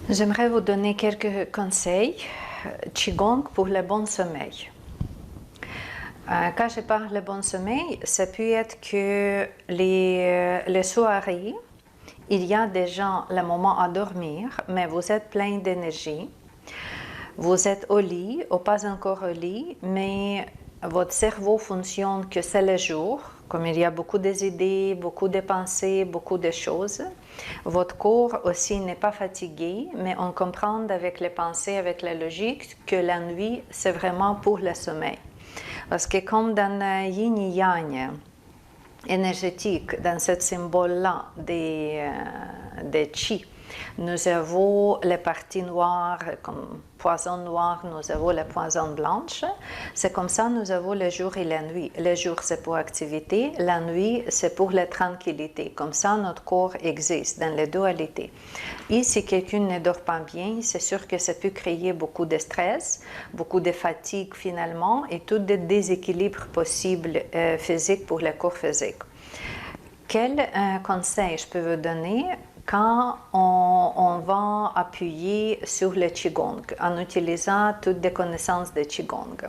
J'aimerais vous donner quelques conseils Qigong pour le bon sommeil. Quand je parle de bon sommeil, ça peut être que les soirées, il y a déjà le moment à dormir, mais vous êtes plein d'énergie. Vous êtes au lit, ou pas encore au lit, mais votre cerveau fonctionne que c'est le jour, comme il y a beaucoup d'idées, beaucoup de pensées, beaucoup de choses. Votre corps aussi n'est pas fatigué, mais on comprend avec les pensées, avec la logique, que la nuit, c'est vraiment pour le sommeil. Parce que comme dans le yin et yang énergétique, dans ce symbole-là des chi, nous avons les parties noires comme poison noir, nous avons les poisons blanches. C'est comme ça nous avons le jour et la nuit. Le jour, c'est pour activité, la nuit, c'est pour la tranquillité. Comme ça, notre corps existe dans les dualités. Et si quelqu'un ne dort pas bien, c'est sûr que ça peut créer beaucoup de stress, beaucoup de fatigue finalement, et tout des déséquilibres possibles physiques pour le corps physique. Quel conseil je peux vous donner quand on va appuyer sur le Qigong en utilisant toutes les connaissances de Qigong?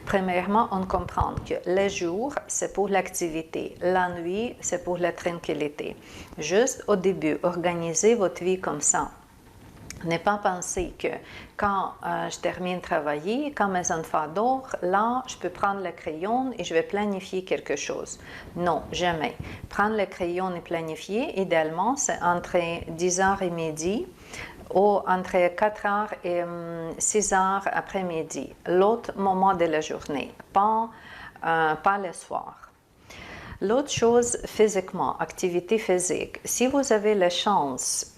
Premièrement, on comprend que le jour, c'est pour l'activité. La nuit, c'est pour la tranquillité. Juste au début, organisez votre vie comme ça. Ne pas penser que quand je termine de travailler, quand mes enfants dorment, là, je peux prendre le crayon et je vais planifier quelque chose. Non, jamais. Prendre le crayon et planifier, idéalement, c'est entre 10h et midi ou entre 4h et 6h après-midi. L'autre moment de la journée, pas le soir. L'autre chose, physiquement, activité physique. Si vous avez la chance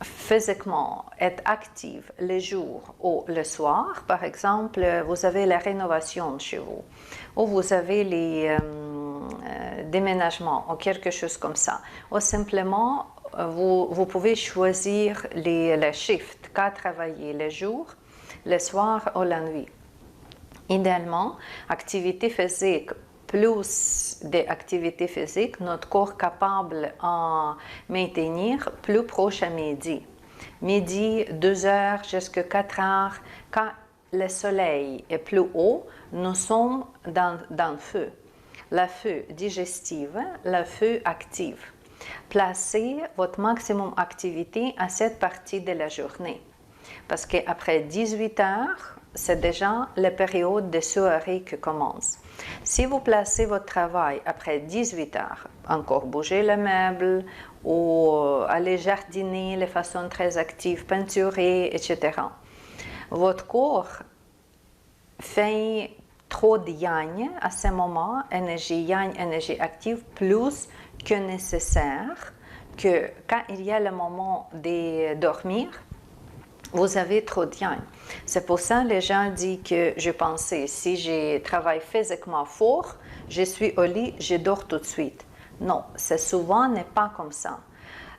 physiquement être active le jour ou le soir, par exemple, vous avez la rénovation chez vous, ou vous avez les déménagements, ou quelque chose comme ça, ou simplement, vous pouvez choisir les shifts, quand travailler le jour, le soir ou la nuit. Idéalement, activité physique, plus d'activité physique, notre corps capable en maintenir plus proche à midi. Midi, 2h jusqu'à 4h, quand le soleil est plus haut, nous sommes dans le feu. La feu digestive, la feu active. Placez votre maximum d'activité à cette partie de la journée. Parce qu'après 18h, c'est déjà la période de soirée qui commence. Si vous placez votre travail après 18h, encore bouger le meuble ou aller jardiner de façon très active, peinturer, etc., votre corps fait trop de yang à ce moment, énergie yang, énergie active, plus que nécessaire, que quand il y a le moment de dormir, vous avez trop de yang. C'est pour ça que les gens disent que je pensais, si je travaille physiquement fort, je suis au lit, je dors tout de suite. Non, c'est souvent n'est pas comme ça.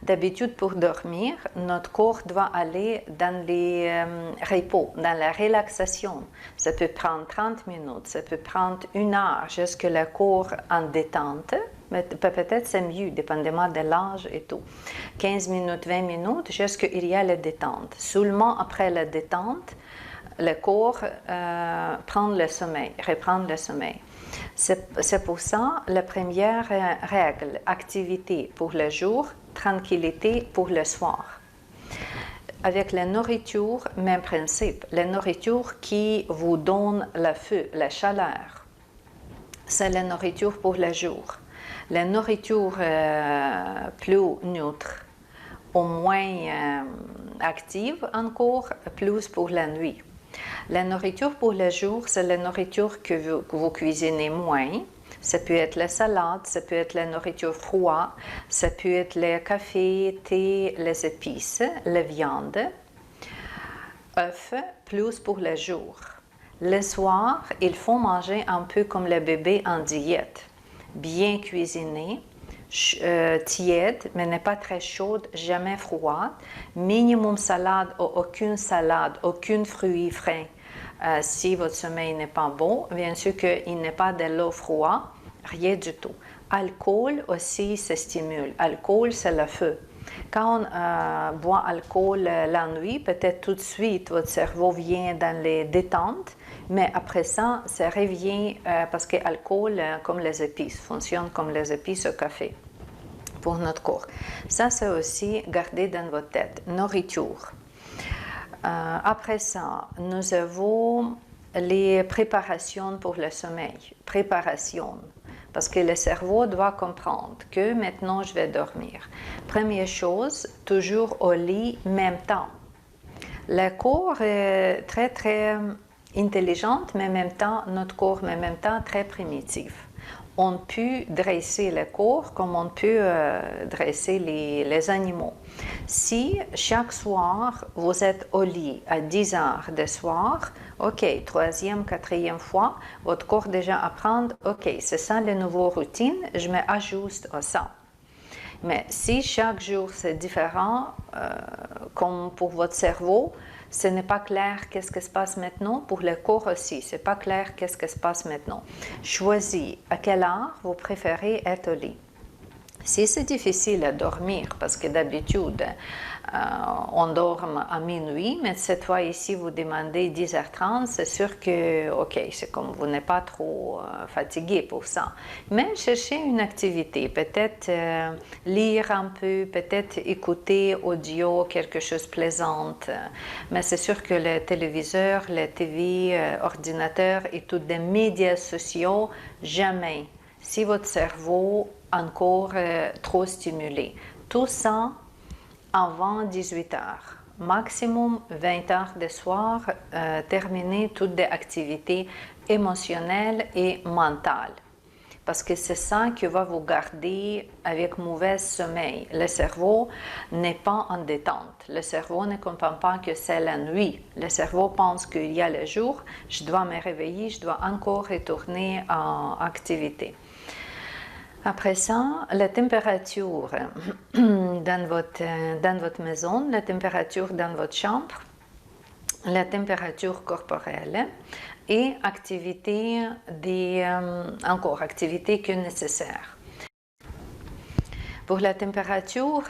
D'habitude, pour dormir, notre corps doit aller dans les repos, dans la relaxation. Ça peut prendre 30 minutes, ça peut prendre 1 heure jusqu'à le corps en détente. Mais peut-être c'est mieux, dépendamment de l'âge et tout. 15 minutes, 20 minutes, jusqu'à il y a la détente. Seulement après la détente, le corps prend le sommeil, reprend le sommeil. C'est pour ça la première règle, activité pour le jour, tranquillité pour le soir. Avec la nourriture, même principe. La nourriture qui vous donne le feu, la chaleur, c'est la nourriture pour le jour. La nourriture plus neutre, au moins active encore, plus pour la nuit. La nourriture pour le jour, c'est la nourriture que vous cuisinez moins. Ça peut être la salade, ça peut être la nourriture froide, ça peut être le café, thé, les épices, la viande. Œufs, plus pour le jour. Le soir, il faut manger un peu comme le bébé en diète. Bien cuisiné, tiède, mais n'est pas très chaude, jamais froide. Minimum salade ou aucune salade, aucun fruit frais. Si votre sommeil n'est pas bon, bien sûr qu'il n'est pas de l'eau froide, rien du tout. Alcool aussi, ça stimule. Alcool, c'est le feu. Quand on boit alcool la nuit, peut-être tout de suite votre cerveau vient dans les détentes, mais après ça revient parce que l'alcool, comme les épices, fonctionne comme les épices au café pour notre corps. Ça, c'est aussi gardé dans votre tête. Nourriture. Après ça, nous avons les préparations pour le sommeil. Préparation. Parce que le cerveau doit comprendre que maintenant je vais dormir. Première chose, toujours au lit, même temps. Le corps est très très intelligent, mais en même temps, notre corps, mais en même temps très primitif. On peut dresser le corps comme on peut dresser les animaux. Si chaque soir vous êtes au lit à 10 heures de soir, ok, troisième, quatrième fois, votre corps déjà apprend, ok, c'est ça les nouvelles routines, je m'ajuste à ça. Mais si chaque jour c'est différent, comme pour votre cerveau, ce n'est pas clair qu'est-ce qui se passe maintenant. Pour le corps aussi, ce n'est pas clair qu'est-ce qui se passe maintenant. Choisis à quelle heure vous préférez être au lit. Si c'est difficile à dormir, parce que d'habitude, on dort à minuit, mais cette fois ici, vous demandez 10h30, c'est sûr que, ok, c'est comme vous n'êtes pas trop fatigué pour ça. Mais cherchez une activité, peut-être lire un peu, peut-être écouter audio, quelque chose de plaisant. Mais c'est sûr que le téléviseur, la TV, ordinateur et tous les médias sociaux, jamais. Si votre cerveau encore trop stimulé. Tout ça avant 18 heures. Maximum 20 heures de soir, terminer toutes les activités émotionnelles et mentales. Parce que c'est ça qui va vous garder avec mauvais sommeil. Le cerveau n'est pas en détente. Le cerveau ne comprend pas que c'est la nuit. Le cerveau pense qu'il y a le jour, je dois me réveiller, je dois encore retourner en activité. Après ça, la température dans votre maison, la température dans votre chambre, la température corporelle et activité encore activité que nécessaire. Pour la température,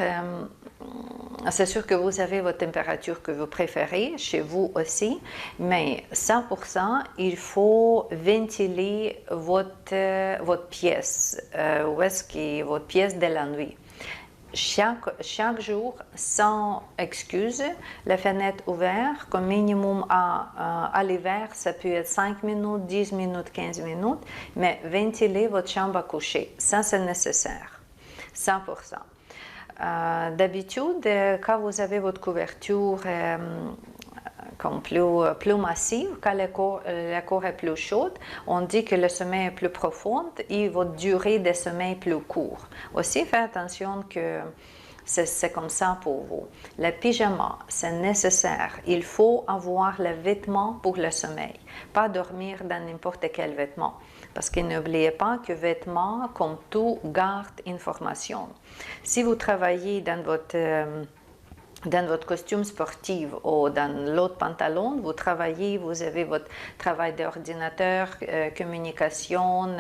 c'est sûr que vous avez votre température que vous préférez, chez vous aussi, mais 100%, il faut ventiler votre pièce, où est-ce que votre pièce de la nuit. Chaque jour, sans excuse, la fenêtre ouverte, comme minimum à l'hiver, ça peut être 5 minutes, 10 minutes, 15 minutes, mais ventiler votre chambre à coucher, ça c'est nécessaire, 100%. D'habitude, quand vous avez votre couverture comme plus massive, quand la corps est plus chaude, on dit que le sommeil est plus profond et votre durée de sommeil est plus court. Aussi, faites attention que c'est comme ça pour vous. Le pyjama, c'est nécessaire. Il faut avoir le vêtement pour le sommeil, pas dormir dans n'importe quel vêtement. Parce que n'oubliez pas que vêtements, comme tout, gardent information. Si vous travaillez dans votre costume sportif ou dans l'autre pantalon, vous travaillez, vous avez votre travail d'ordinateur, communication,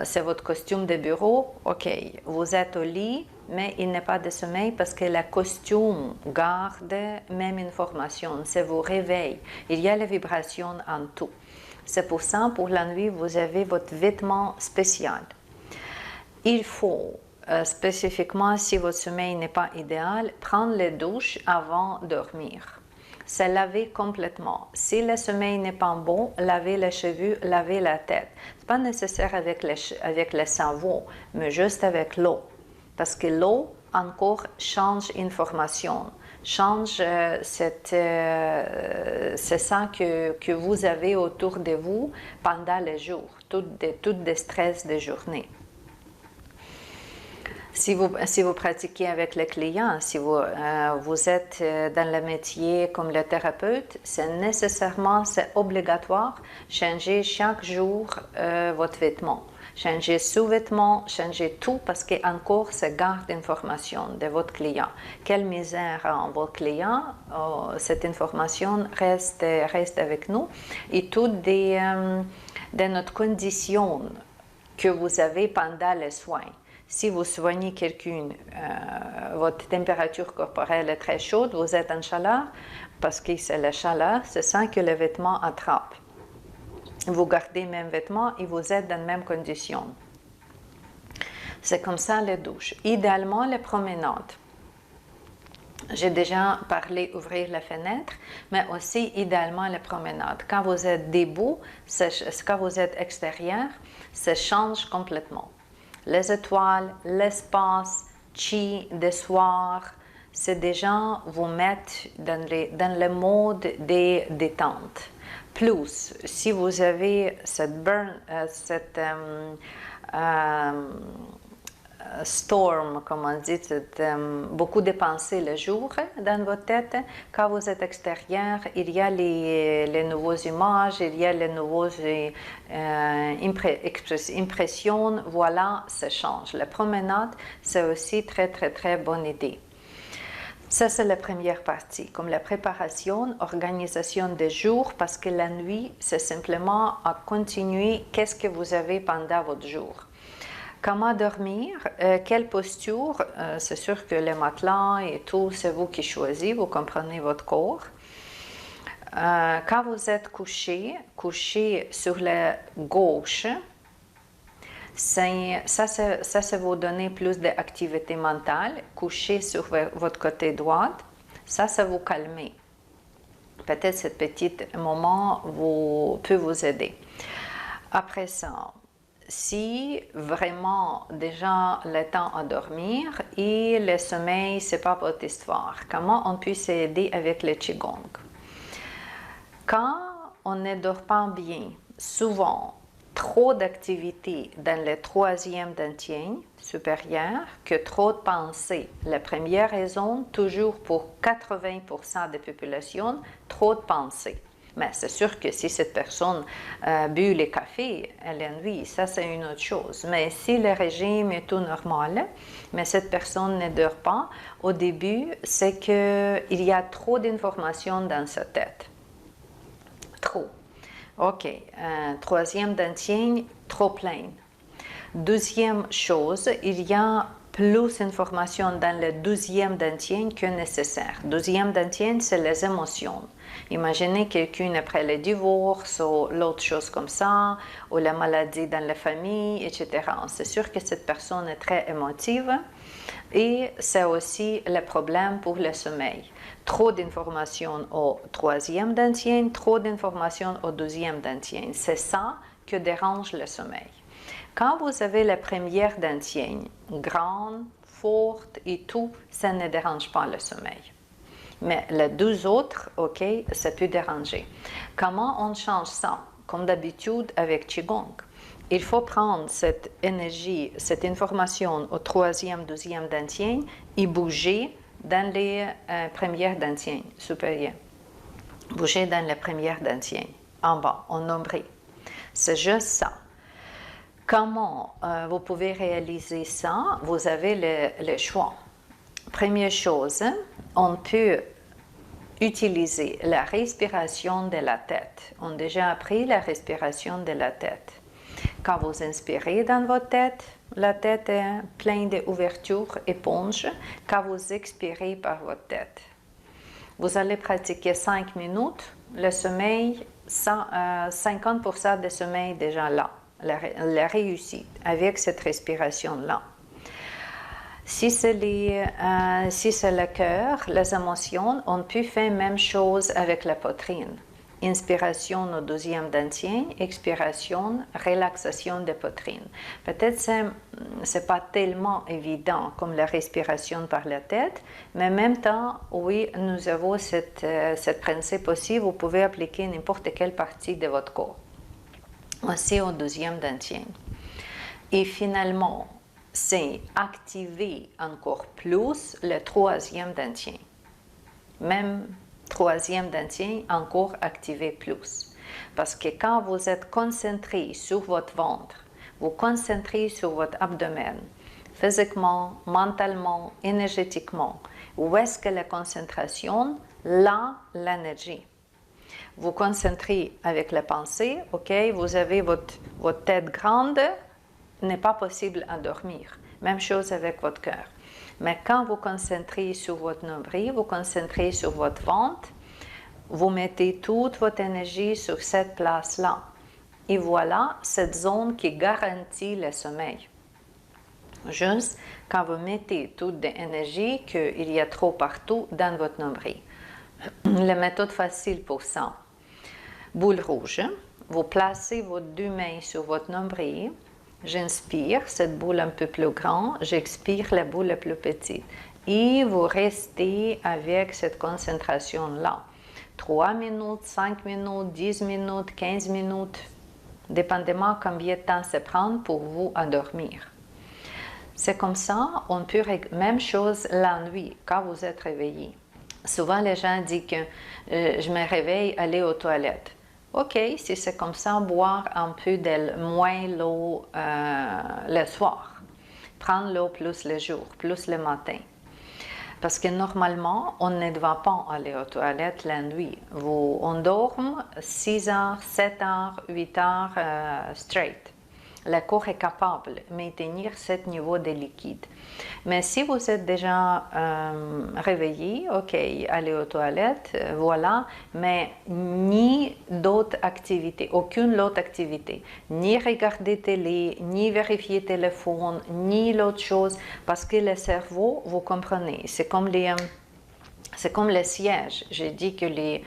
c'est votre costume de bureau, ok, vous êtes au lit, mais il n'est pas de sommeil parce que le costume garde même information, c'est vos réveils, il y a les vibrations en tout. C'est pour ça, pour la nuit, vous avez votre vêtement spécial. Il faut, spécifiquement, si votre sommeil n'est pas idéal, prendre les douches avant de dormir. Se laver complètement. Si le sommeil n'est pas bon, lavez les cheveux, lavez la tête. Ce n'est pas nécessaire avec le savon, mais juste avec l'eau. Parce que l'eau, encore, change l'information. Change, c'est ça que vous avez autour de vous pendant les jours, tout des stress de journée. Si vous pratiquez avec les clients, si vous êtes dans le métier comme le thérapeute, c'est obligatoire changer chaque jour votre vêtement. Changer sous-vêtements, changer tout parce qu'encore, ça garde l'information de votre client. Quelle misère a votre client, cette information reste avec nous. Et toutes de notre condition que vous avez pendant les soins. Si vous soignez quelqu'un, votre température corporelle est très chaude, vous êtes en chaleur, parce que c'est la chaleur, c'est ça que le vêtement attrape. Vous gardez le même vêtement et vous êtes dans les mêmes conditions. C'est comme ça les douches. Idéalement, les promenades. J'ai déjà parlé d'ouvrir la fenêtre, mais aussi idéalement les promenades. Quand vous êtes debout, quand vous êtes extérieur, ça change complètement. Les étoiles, l'espace, chi, des soirs, c'est déjà vous mettre dans le mode des détentes. Plus, si vous avez cette storm, comme on dit, beaucoup de pensées le jour dans votre tête. Quand vous êtes extérieur, il y a les nouvelles images, il y a les nouvelles impressions. Voilà, ça change. La promenade, c'est aussi très, très, très bonne idée. Ça, c'est la première partie, comme la préparation, organisation des jours, parce que la nuit, c'est simplement à continuer qu'est-ce que vous avez pendant votre jour. Comment dormir, quelle posture, c'est sûr que les matelas et tout, c'est vous qui choisissez, vous comprenez votre corps. Quand vous êtes couché sur la gauche, ça vous donner plus d'activité mentale. Couché sur votre côté droit, ça vous calmer. Peut-être ce petit moment peut vous aider. Après ça, si vraiment déjà le temps à dormir et le sommeil, c'est pas votre histoire, comment on peut s'aider avec le Qigong? Quand on ne dort pas bien, souvent, trop d'activité dans le troisième dantian supérieur que trop de pensées. La première raison, toujours pour 80% des populations, trop de pensées. Mais c'est sûr que si cette personne bu le café à la nuit, ça c'est une autre chose. Mais si le régime est tout normal, mais cette personne ne dort pas, au début, c'est qu'il y a trop d'informations dans sa tête. Trop. OK. Troisième dantian, trop plein. Deuxième chose, il y a plus d'informations dans le deuxième dantian que nécessaire. Deuxième dantian, c'est les émotions. Imaginez quelqu'un après le divorce ou l'autre chose comme ça, ou la maladie dans la famille, etc. C'est sûr que cette personne est très émotive et c'est aussi le problème pour le sommeil. Trop d'informations au troisième dantian, trop d'informations au deuxième dantian. C'est ça qui dérange le sommeil. Quand vous avez la première dantian, grande, forte et tout, ça ne dérange pas le sommeil. Mais les deux autres, OK, ça peut déranger. Comment on change ça? Comme d'habitude avec Qigong. Il faut prendre cette énergie, cette information au troisième, deuxième dantian et bouger dans les premières dantians supérieures. Bouger dans les premières dantians, en bas, en nombril. C'est juste ça. Comment vous pouvez réaliser ça? Vous avez le choix. Première chose, on peut utiliser la respiration de la tête. On a déjà appris la respiration de la tête. Quand vous inspirez dans votre tête, la tête est pleine d'ouvertures, éponge. Quand vous expirez par votre tête, vous allez pratiquer 5 minutes. Le sommeil, 50% de sommeil déjà là. La réussite avec cette respiration-là. Si c'est le cœur, les émotions, on peut faire la même chose avec la poitrine. Inspiration au deuxième dantian, expiration, relaxation de poitrine. Peut-être que ce n'est pas tellement évident comme la respiration par la tête, mais en même temps, oui, nous avons cette principe aussi, vous pouvez appliquer n'importe quelle partie de votre corps. Aussi au deuxième dantian. Et finalement, c'est activer encore plus le troisième dantian. Même troisième dantian, encore activer plus. Parce que quand vous êtes concentré sur votre ventre, vous concentrez sur votre abdomen, physiquement, mentalement, énergétiquement, où est-ce que la concentration? Là, l'énergie. Vous concentrez avec la pensée, ok, vous avez votre tête grande, n'est pas possible à dormir. Même chose avec votre cœur. Mais quand vous concentrez sur votre nombril, vous concentrez sur votre ventre, vous mettez toute votre énergie sur cette place-là. Et voilà cette zone qui garantit le sommeil. Juste quand vous mettez toute l'énergie qu'il y a trop partout dans votre nombril. La méthode facile pour ça. Boule rouge. Vous placez vos deux mains sur votre nombril. J'inspire cette boule un peu plus grande. J'expire la boule la plus petite. Et vous restez avec cette concentration-là. 3 minutes, 5 minutes, 10 minutes, 15 minutes. Dépendamment combien de temps ça prend pour vous endormir. C'est comme ça, on peut, même chose la nuit, quand vous êtes réveillé. Souvent, les gens disent que je me réveille, aller aux toilettes. OK, si c'est comme ça, boire un peu de moins l'eau le soir. Prendre l'eau plus le jour, plus le matin. Parce que normalement, on ne doit pas aller aux toilettes la nuit. On dort 6 heures, 7 heures, 8 heures straight. Le corps est capable de maintenir ce niveau de liquide. Mais si vous êtes déjà réveillé, OK, allez aux toilettes, voilà, mais ni d'autres activités, aucune autre activité, ni regarder télé, ni vérifier téléphone, ni l'autre chose, parce que le cerveau, vous comprenez, c'est comme le siège. J'ai dit que j'ai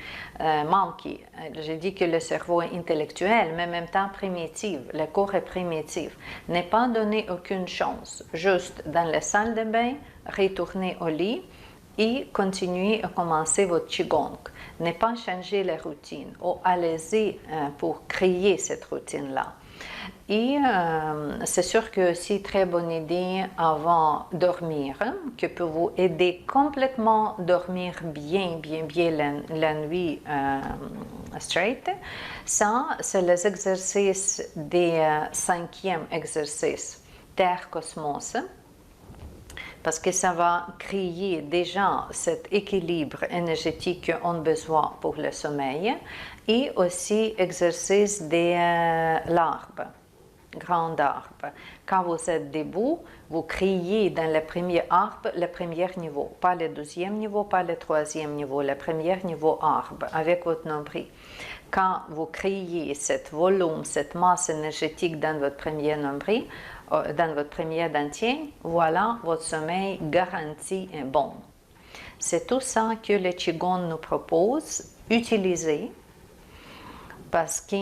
dit que le cerveau est intellectuel, mais en même temps primitif. Le corps est primitif. Ne pas donner aucune chance. Juste dans la salle de bain, retourner au lit et continuer à commencer votre Qigong. Ne pas changer la routine. Allez-y pour créer cette routine-là. Et c'est sûr que c'est très bonne idée avant de dormir, qui peut vous aider complètement à dormir bien la nuit straight. Ça, c'est les exercices des 5e exercice, Terre Cosmos, parce que ça va créer déjà cet équilibre énergétique qu'on a besoin pour le sommeil, et aussi exercice de l'arbre. Grand arbre. Quand vous êtes debout, vous criez dans le premier arbre, le premier niveau, pas le deuxième niveau, pas le troisième niveau, le premier niveau arbre, avec votre nombril. Quand vous criez cet volume, cette masse énergétique dans votre premier nombril, dans votre premier dentier, voilà, votre sommeil garanti est bon. C'est tout ça que le Qigong nous propose, utiliser. Parce que,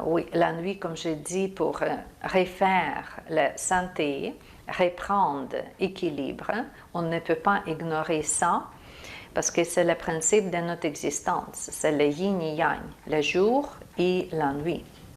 oui, la nuit, comme je dis, pour refaire la santé, reprendre l'équilibre, on ne peut pas ignorer ça, parce que c'est le principe de notre existence. C'est le yin et yang, le jour et la nuit.